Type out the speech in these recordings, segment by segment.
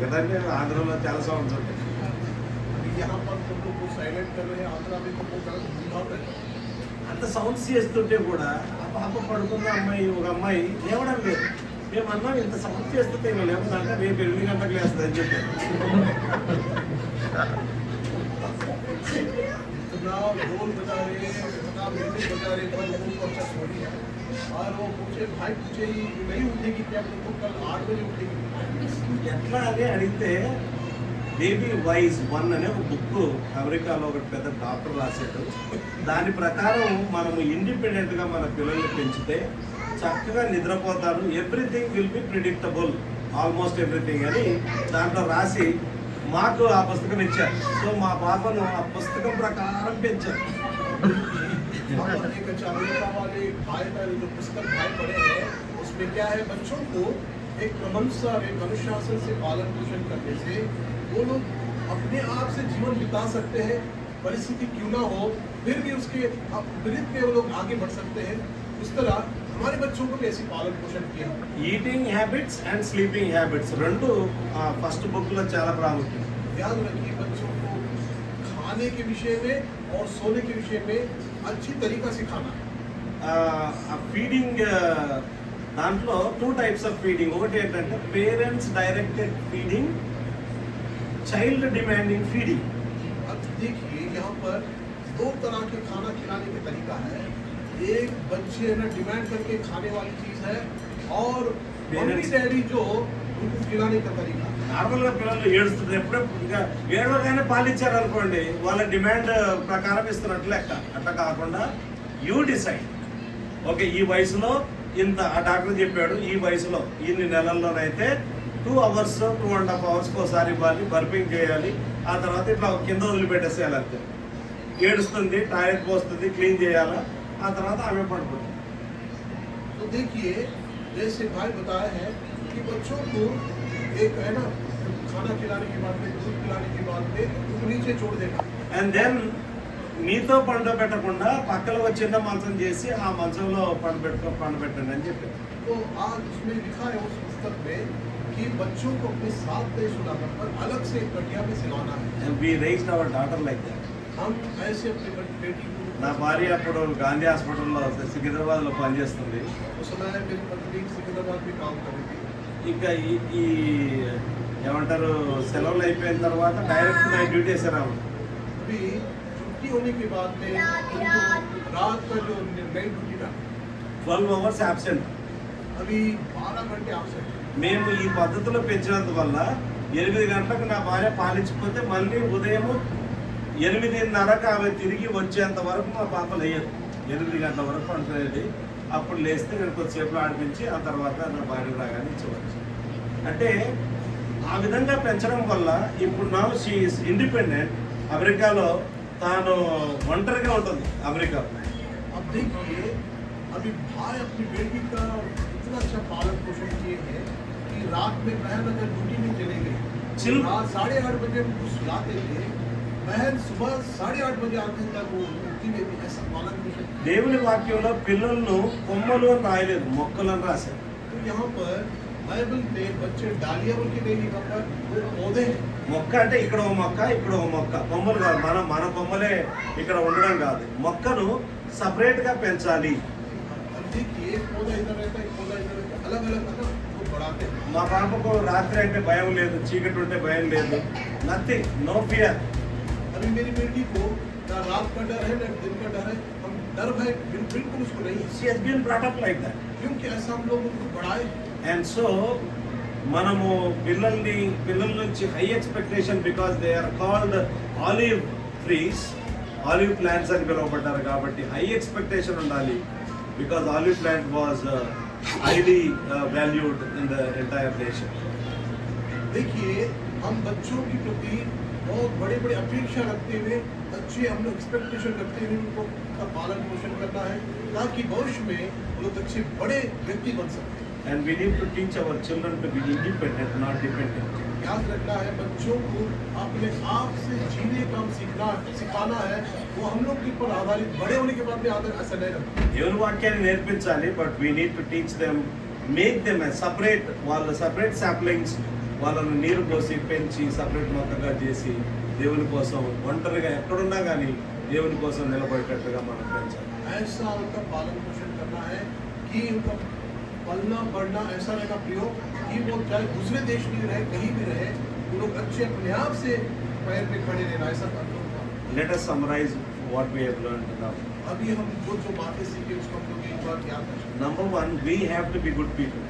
కదండి ఆంధ్రలో చాలా సౌండ్స్ ఉంటాయి. यहाँ पर तुम लोग को साइलेंट कर रहे हैं, आंध्रा में तुम लोग गलत बिहाव कर रहे हैं। అంత సౌండ్స్ చేస్తుంటే కూడా ఆ పాప పడుకున్న అమ్మాయి ఒక అమ్మాయి లేవడం లేదు. మేము అన్నాం ఇంత సౌండ్ చేస్తుంటే మేము లేకుండా రేపు 8 గంటలకు లేస్తుంది అని చెప్పారు. इतना ढोल बजा रहे हैं, इतना म्यूजिक बजा रहे हैं, पर लोगों को अच्छा थोड़ी है। और वो पूछे भाई पूछे ही नहीं उठेगी क्या, तुमको कल 8 बजे उठेगी। ఎట్లా అని అడిగితే బేబీ వైజ్ 1 అనే ఒక బుక్ అమెరికాలో ఒక పెద్ద డాక్టర్ రాశాడు. దాని ప్రకారం మనము ఇండిపెండెంట్గా మన పిల్లల్ని పెంచితే చక్కగా నిద్రపోతారు. Everything will be predictable, almost everything అని దాంట్లో రాసి మాకు ఆ పుస్తకం ఇచ్చారు. సో మా పాపను ఆ పుస్తకం ప్రకారం పెంచారు. एक अच्छा अमेरिका वाले भाई का जो पुस्तक भाई पढ़े हैं उसमें क्या है, बच्चों को एक क्रमशः एक अनुशासन से पालन पोषण करने से वो लोग अपने आप से जीवन बिता सकते हैं, परिस्थिति क्यों ना हो फिर भी उसके विपरीत में वो लोग आगे बढ़ सकते हैं। उस तरह हमारे बच्चों को भी ऐसी पालन पोषण किया। Eating habits and sleeping habits రెండు ఫస్ట్ బుక్లో చాలా ప్రాముఖ్యం. याद रखिए बच्चों को खाने के विषय में और सोने के विषय में अच्छी तरीका सिखाना। ఫీడింగ్ దాంట్లో 2 టైప్స్ ఆఫ్ ఫీడింగ్. ఒకటి ఏంటంటే parents directed feeding, child demanding feeding. अब देखिए यहाँ पर 2 तरह के खाना खिलाने का तरीका है। एक बच्चे ना डिमांड करके खाने वाली चीज है और मम्मी डैडी जो उनको खिलाने का तरीका है। నార్మల్గా పిల్లలు ఏడుస్తుంది, ఎప్పుడెప్పుడు ఇంకా ఏడవగానే పాలిచ్చారు అనుకోండి వాళ్ళ డిమాండ్ ప్రకారం ఇస్తున్నట్లు లెక్క. అట్లా కాకుండా యూ డిసైడ్, ఓకే ఈ వయసులో ఇంత ఆ డాక్టర్ చెప్పాడు, ఈ వయసులో ఇన్ని నెలల్లోనైతే 2 అవర్స్ 2.5 అవర్స్కి ఒకసారి ఇవ్వాలి, బర్పింగ్ చేయాలి, ఆ తర్వాత ఇట్లా కింద వదిలిపెట్టేసేయాలి అంతే. ఏడుస్తుంది, టాయిలెట్ పోస్తుంది, క్లీన్ చేయాలా, ఆ తర్వాత ఆమె పడుకుంటుంది. तो देखिए जैसे भाई बताया है कि बच्चों को एक है ना खाना खिलाने के बाद में दूध पिलाने के बाद में उनको नीचे छोड़ देना। అండ్ దెన్ మీతో పండబెట్టకుండా పక్కన ఒక చిన్న మంచం చేసి ఆ మంచంలో పండబెట్టండి అని చెప్పారు. तो आज उसमें लिखा है उस पुस्तक में कि बच्चों को अपने साथ नहीं सुलाना पर अलग से एक कटिया में सिलाना है। We raised our daughter like that. हम ऐसे अपनी बेटी को, నా భార్య అప్పుడు గాంధీ హాస్పిటల్లో సికింద్రాబాద్లో పనిచేస్తుంది. उस समय मेरी पत्नी सिकंदराबाद में काम कर रही थी। ఇంకా ఈ ఏమంటారు సెలవులు అయిపోయిన తర్వాత డైరెక్ట్ నైట్ డ్యూటీ వేసారు. अभी छुट्टी होने के बाद में उनको रात का जो नाइट ड्यूटी था 12 అవర్స్ అబ్సెంట్. अभी 12 घंटे आपसे। మేము ఈ పద్ధతిలో పెంచినందువల్ల 8 గంటలకు నా భార్య పాలించిపోతే మళ్ళీ ఉదయం 8:30కి ఆమె తిరిగి వచ్చేంత వరకు మా పాప లేయదు. 8 గంటల వరకు పండుకునేది. అప్పుడు లేస్తే నేను కొద్దిసేపులో ఆడిపించి ఆ తర్వాత నా భార్య రాగానే ఇచ్చేవచ్చు. అంటే ఆ విధంగా పెంచడం వల్ల ఇప్పుడు నా షీ ఈస్ ఇండిపెండెంట్. అమెరికాలో తాను ఒంటరిగా ఉంటుంది అమెరికా. अब देखिए अभी भाई अपनी बेटी का इतना अच्छा पालन पोषण किए हैं कि रात में बहन अगर ड्यूटी में चले गई रात 8:30 बजे उनको सुलाते थे, बहन सुबह 8:30 बजे आते तक वो उठती नहीं थी। ऐसा पालन पोषण। దేవుని వాక్యంలో పిల్లలను కొమ్మలు అని రాయలేదు, మొక్కలు అని రాశారు. तो यहाँ पर बाइबल में बच्चे डालिया बोल के नहीं लिखा पर वो पौधे हैं। మొక్క అంటే ఇక్కడ ఒక మొక్క, ఇక్కడ ఒక మొక్క, కొమ్మలు కాదు. మన కొమ్మలే ఇక్కడ ఉండడం కాదు, మొక్కను సపరేట్ గా పెంచాలి. अब देखिए एक पौधा इधर रहता है, एक पौधा इधर रहता है, अलग अलग ना वो बढ़ाते हैं। మా పాపకు రాత్రి అంటే భయం లేదు, చీకటి ఉంటే భయం లేదు, నథింగ్, నో ఫియర్. अभी मेरी बेटी को ना रात का डर है ना दिन का डर है, हम डर भय बिल्कुल उसको नहीं, she has been brought up like that. क्योंकि ऐसा हम लोग उनको बढ़ाए। అండ్ సో మనము పిల్లల నుంచి high expectation, because they are called olive trees, olive plants అని పిలువబడ్డారు కాబట్టి హై ఎక్స్పెక్టేషన్ ఉండాలి. Because olive plant was highly valued in the entire nation. देखिए हम बच्चों के प्रति बहुत बड़े बड़े अपेक्षा रखते हुए अच्छे हम लोग एक्सपेक्टेशन रखते हुए उनको का पालन पोषण करना है ताकि भविष्य में वो लोग अच्छे बड़े व्यक्ति बन सकते हैं। And we need to teach our children to be independent, not dependent. याद रखना है बच्चों को अपने आप से जीने का सिखाना है। वो हम लोग के ऊपर आधारित बड़े होने के बाद में आधार ऐसा नहीं रखना। దేవుని వాక్యాన్ని నేర్పించాలి, but we need to teach them, make them separate. వాళ్ళు సెపరేట్ సాప్లింగ్స్ వాళ్ళను నీరు పోసి పెంచి సపరేట్ మొక్కగా చేసి దేవుని కోసం ఒంటరిగా ఎక్కడున్నా కానీ దేవుని కోసం నిలబడేటట్టుగా మనం పెంచాలి. ऐसा उनका पालन पोषण करना है कि उनका पलना बढ़ना ऐसा रहना प्रयोग कि वो चाहे दूसरे देश में रहे कहीं भी रहे वो लोग अच्छे अपने आप से पैर पे खड़े रहना ऐसा करना होगा. Let us summarize what we have learned now. अभी हम जो बातें सीखे उसको हम लोग एक बार याद करें. Number one, we have to be good people.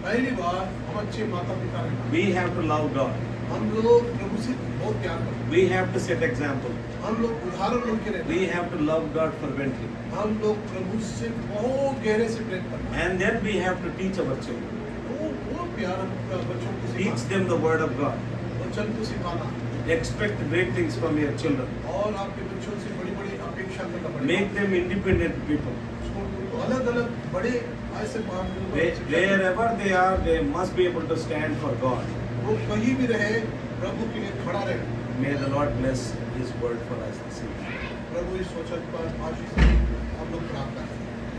पहली बार हम अच्छे माता पिता हैं. We have to love God. हम लोग प्रभु से बहुत प्यार करते हैं. We have to set example. हम लोग उदाहरण बन के रहते We हैं. have to love God fervently. हम लोग प्रभु से बहुत गहरे से प्रेम करते हैं. And then we have to teach our children. वो प्यार हम बच्चों को Teach सिखाना, them the word of God. बच्चों को सिखाना Expect great things from your children. और आपके बच्चों से बड़ी बड़ी अपेक्षा करना पड़ेगा. Make them independent people. उसको अलग अलग बड़े ऐसे Wherever they are, they must be able to stand for God. वो कहीं भी रहे प्रभु के लिए खड़ा रहे. May the Lord bless His word for us this evening. प्रभु इस वचन पर आशीष दे. हम लोग प्रार्थना करें.